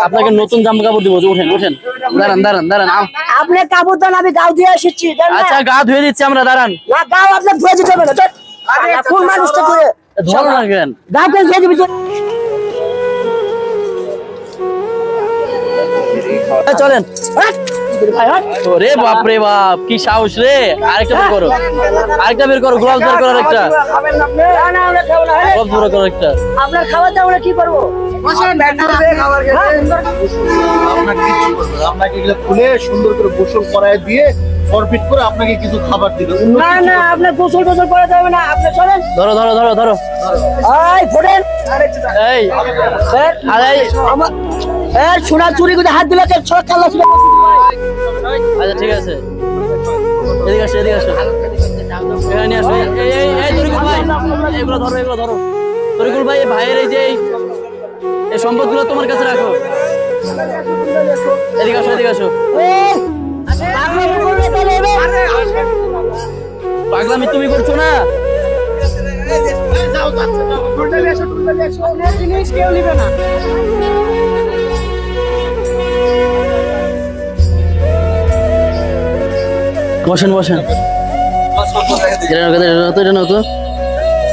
আপনাকে নতুন জামা কাপড় দিব, উঠেন উঠেন, দাঁড়ান দাঁড়ান দাঁড়ান। আপনি কাপড় দেন, আমি গাও দিয়ে এসেছি। আচ্ছা গা ধুয়ে দিচ্ছি আমরা, দাঁড়ান। না গাও আপনার ধুয়ে দিতে হবে না, কোন মানুষটা ধুয়ে ধরো না কেন, গাও করে ধুয়ে দিবি। চলেন। রে বাপ রে বাপ, কি সাহস রে! আরেকটা বের করো, আরেকটা বের করো, গ্লাভস বের করো, আরেকটা গ্লাভস বের করো একটা। আপনার খাবার দাবার কি করবো? আপনাকে এগুলো খুলে সুন্দর করে গোসল করায় দিয়ে ফরফিট করে আপনাকে কিছু খাবার দিবে। না না, আপনার গোসল টোসল করা যাবে না, আপনি চলেন। ধরো ধরো ধরো ধরো, এই ফোড়েন, এই আরে আমার এই সোনা চুরি করে হাত দিলে সব কাল্লা ছিল। আচ্ছা ঠিক আছে, এদিকে আসো, এদিকে আসো, এখানে আসো। এই এই এই তরিকুল ভাই, এগুলো ধরো, এগুলো ধরো। তরিকুল ভাই, ভাইয়ের এই যে এই সম্পদগুলো তোমার কাছে রাখো। এদিকে আসো, এদিকে আসো। পাগলামি তুমি করছো না? বসেন বসেন,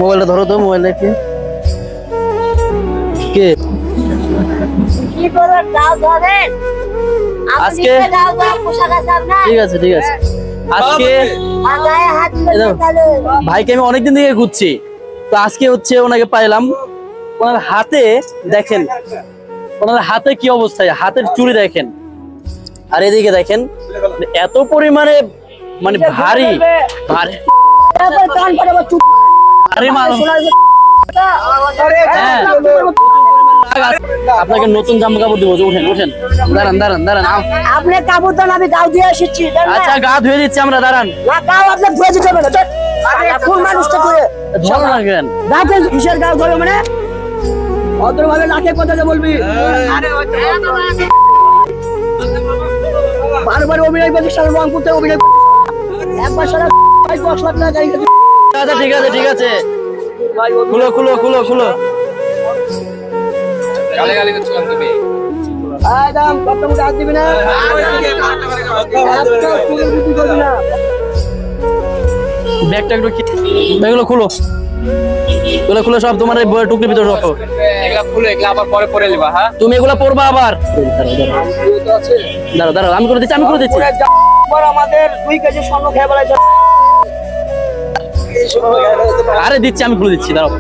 মোবাইলটা ধরো তো, মোবাইল দেখে কে আজকে? ঠিক আছে ঠিক আছে, আজকে ভাইকে আমি অনেকদিন থেকে খুঁজছি, তো আজকে হচ্ছে ওনাকে পাইলাম। ওনার হাতে দেখেন, ওনার হাতে কি অবস্থা, হাতের চুড়ি দেখেন, আর এদিকে দেখেন এত পরিমাণে মানে ভারী ভারী ভারী মাল। আপনাকে নতুন জামা কাপড় দিব, উঠেন উঠেন, দাঁড়ান দাঁড়ান দাঁড়ান। আপনি কাপড় দেন, আমি গাও দিয়ে এসেছি। আচ্ছা গা ধুয়ে দিচ্ছি আমরা, দাঁড়ান। না গাও আপনার ধুয়ে দিতে হবে না, কোন মানুষটা ধুয়ে ধরো না কেন, গাকে কিসের গাও ধরে মানে ভদ্রভাবে লাখে কথা বলবি। বারবার অভিনয় করছিস, রং করতে অভিনয় একবার সারা 10 লাখ টাকা গাড়ি। আচ্ছা ঠিক আছে ঠিক আছে, খুলো খুলো খুলো খুলো। গালে গালে করছিলাম তুমি। আদাম কত মুখে হাত দিবি না, ব্যাগটা একটু ব্যাগগুলো খুলো, এগুলো খুলে সব তোমার এই বইয়ের টুকরির ভিতরে রাখো। এগুলা খুলে এগুলা আবার পরে পরে নিবা। হ্যাঁ তুমি এগুলা পরবা আবার। দাঁড়াও দাঁড়াও, আমি করে দিচ্ছি, আমি করে দিচ্ছি। আমাদের 2 কেজি স্বর্ণ খেয়ে বেড়াইছে। আরে দিচ্ছি, আমি খুলে দিচ্ছি, দাঁড়াও।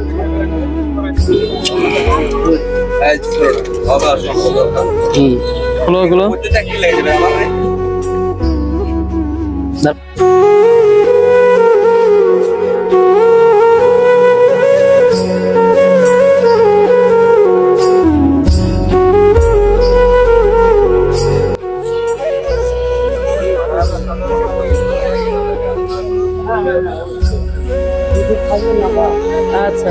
খুলো খুলো। আচ্ছা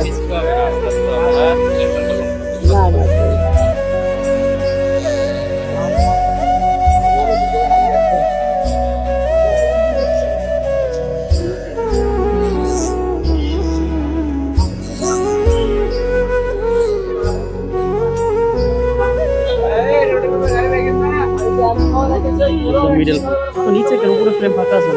মিডল তো নিচে কেন, উপরে ফ্রেম ফাঁকা আছে।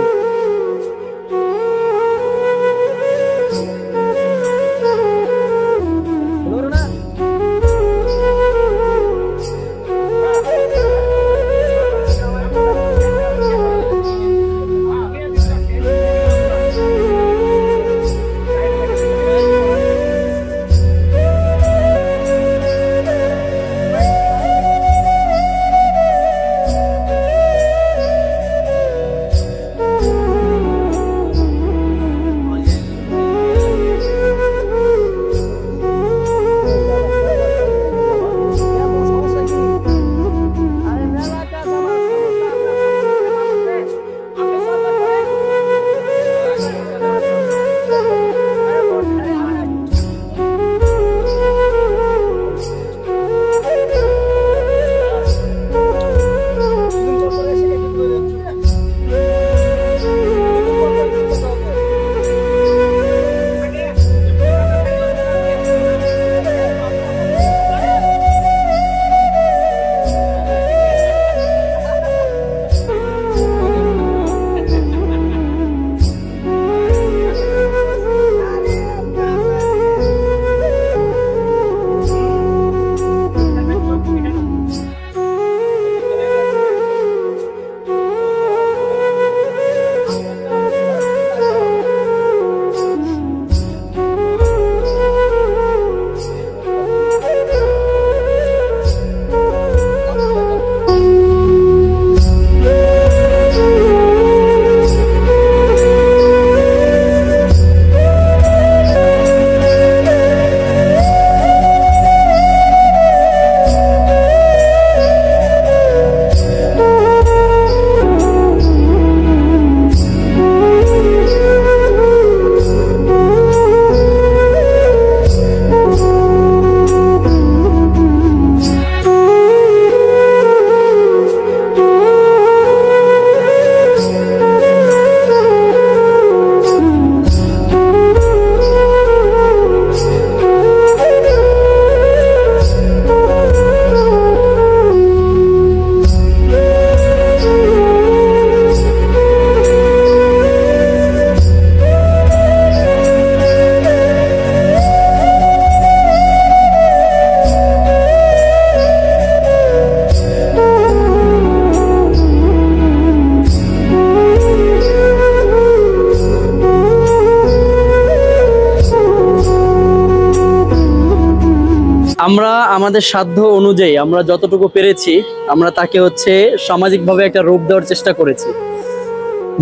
আমাদের সাধ্য অনুযায়ী আমরা যতটুকু পেরেছি আমরা তাকে হচ্ছে সামাজিকভাবে একটা রূপ দেওয়ার চেষ্টা করেছি।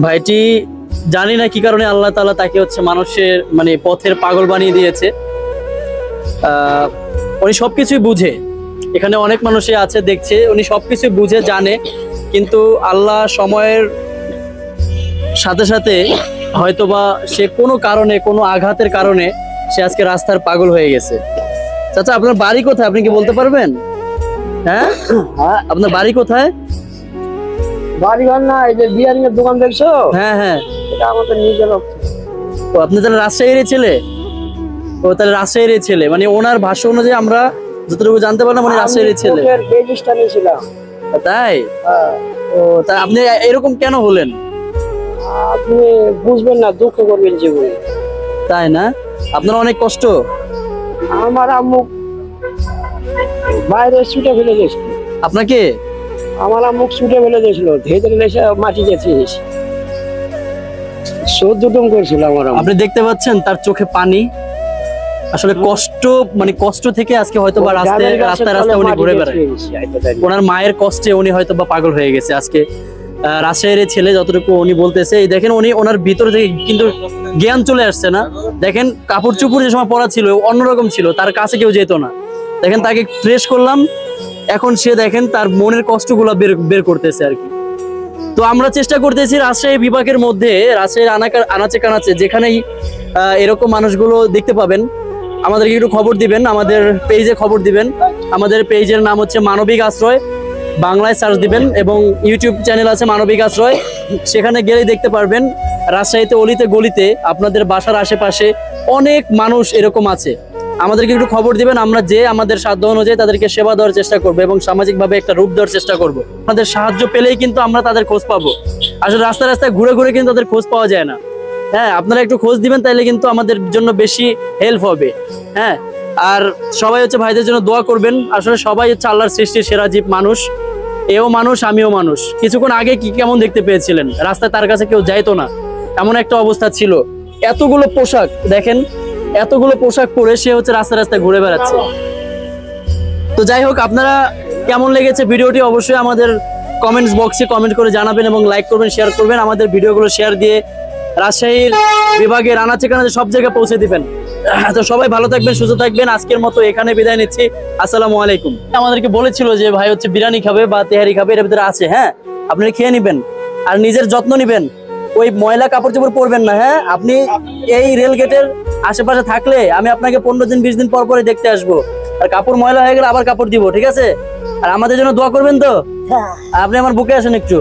ভাইটি জানি না কি কারণে আল্লাহ তাআলা তাকে হচ্ছে মানুষের মানে পথের পাগল বানিয়ে দিয়েছে। উনি সবকিছুই বুঝে, এখানে অনেক মানুষই আছে দেখছে, উনি সবকিছুই বুঝে জানে, কিন্তু আল্লাহ সময়ের সাথে সাথে হয়তোবা সে কোনো কারণে, কোনো আঘাতের কারণে সে আজকে রাস্তার পাগল হয়ে গেছে। চাচা আপনার বাড়ি কোথায় আপনি কি বলতে পারবেন? হ্যাঁ, আপনার বাড়ি কোথায়? বাড়িঘর না, এই যে বিয়ারিংয়ের দোকান দেখছো? হ্যাঁ হ্যাঁ। এটা আমাদের নিজের। তো আপনি তাহলে রাজশাহীর ছেলে? ও তাহলে রাজশাহীর ছেলে, মানে ওনার ভাষা অনুযায়ী আমরা যতটুকু জানতে পারলাম মানে রাজশাহীর ছেলে। রেজিস্টারে ছিলাম। তাই? ও তা আপনি এরকম কেন হলেন? আপনি বুঝবেন না, দুঃখ করবেন জীবনে। তাই না? আপনার অনেক কষ্ট? আমার আম্মু বাইরে ছুটে ফেলে গেছিল। আপনাকে? আমার আম্মু ছুটে ফেলে গেছিল, ধেয়ে এসে মাটি গেছিস, 14 করেছিল আমার আম্মু। আপনি দেখতে পাচ্ছেন তার চোখে পানি, আসলে কষ্ট, মানে কষ্ট থেকে আজকে হয়তো বা রাস্তায় উনি ঘুরে বেড়ায়। ওনার মায়ের কষ্টে উনি হয়তো বা পাগল হয়ে গেছে আজকে। রাজশাহীর ছেলে যতটুকু উনি বলতেছে, এই দেখেন উনি ওনার ভিতর থেকে কিন্তু জ্ঞান চলে আসছে না। দেখেন কাপড় চোপড় যে সময় পরা ছিল অন্যরকম ছিল, তার কাছে কেউ যেত না। দেখেন তাকে ফ্রেশ করলাম, এখন সে দেখেন তার মনের কষ্টগুলো বের করতেছে আর কি। তো আমরা চেষ্টা করতেছি রাজশাহী বিভাগের মধ্যে, রাজশাহীর আনাচে কানাচে যেখানেই এরকম মানুষগুলো দেখতে পাবেন আমাদেরকে একটু খবর দিবেন, আমাদের পেজে খবর দিবেন। আমাদের পেজের নাম হচ্ছে মানবিক আশ্রয়, বাংলায় সার্চ দিবেন, এবং ইউটিউব চ্যানেল আছে মানবিক আশ্রয়, সেখানে গেলেই দেখতে পারবেন। রাজশাহীতে অলিতে গলিতে আপনাদের বাসার আশেপাশে অনেক মানুষ এরকম আছে, আমাদেরকে একটু খবর দিবেন। আমরা যে আমাদের সাধ্য অনুযায়ী তাদেরকে সেবা দেওয়ার চেষ্টা করবো এবং সামাজিকভাবে একটা রূপ দেওয়ার চেষ্টা করব। আপনাদের সাহায্য পেলেই কিন্তু আমরা তাদের খোঁজ পাবো। আসলে রাস্তায় রাস্তায় ঘুরে ঘুরে কিন্তু তাদের খোঁজ পাওয়া যায় না। হ্যাঁ, আপনারা একটু খোঁজ দিবেন, তাইলে কিন্তু আমাদের জন্য বেশি হেল্প হবে। হ্যাঁ, আর সবাই হচ্ছে ভাইদের জন্য দোয়া করবেন। আসলে সবাই হচ্ছে আল্লাহর সৃষ্টির সেরা জীব মানুষ, এও মানুষ আমিও মানুষ। কিছুক্ষণ আগে কি কেমন দেখতে পেয়েছিলেন, রাস্তায় তার কাছে কেউ যাইতো না, এমন একটা অবস্থা ছিল। এতগুলো পোশাক দেখেন, এতগুলো পোশাক পরে সে হচ্ছে রাস্তায় রাস্তায় ঘুরে বেড়াচ্ছে। তো যাই হোক, আপনারা কেমন লেগেছে ভিডিওটি অবশ্যই আমাদের কমেন্টস বক্সে কমেন্ট করে জানাবেন এবং লাইক করবেন, শেয়ার করবেন। আমাদের ভিডিওগুলো শেয়ার দিয়ে রাজশাহীর বিভাগের আনাচে কানাচে সব জায়গায় পৌঁছে দিবেন। তো সবাই ভালো থাকবেন, সুস্থ থাকবেন। আজকের মতো এখানে বিদায় নিচ্ছি। আসসালামু আলাইকুম। আমাদেরকে বলেছিল যে ভাই হচ্ছে বিরিয়ানি খাবে বা তেহারি খাবে, এর ভিতরে আছে। হ্যাঁ, আপনি খেয়ে নিবেন আর নিজের যত্ন নিবেন, ওই ময়লা কাপড় চোপড় পরবেন না। হ্যাঁ, আপনি এই রেল গেটের আশেপাশে থাকলে আমি আপনাকে 15 দিন 20 দিন পর পরে দেখতে আসবো, আর কাপড় ময়লা হয়ে গেলে আবার কাপড় দিব, ঠিক আছে? আর আমাদের জন্য দোয়া করবেন তো? আপনি আমার বুকে আসেন একটু।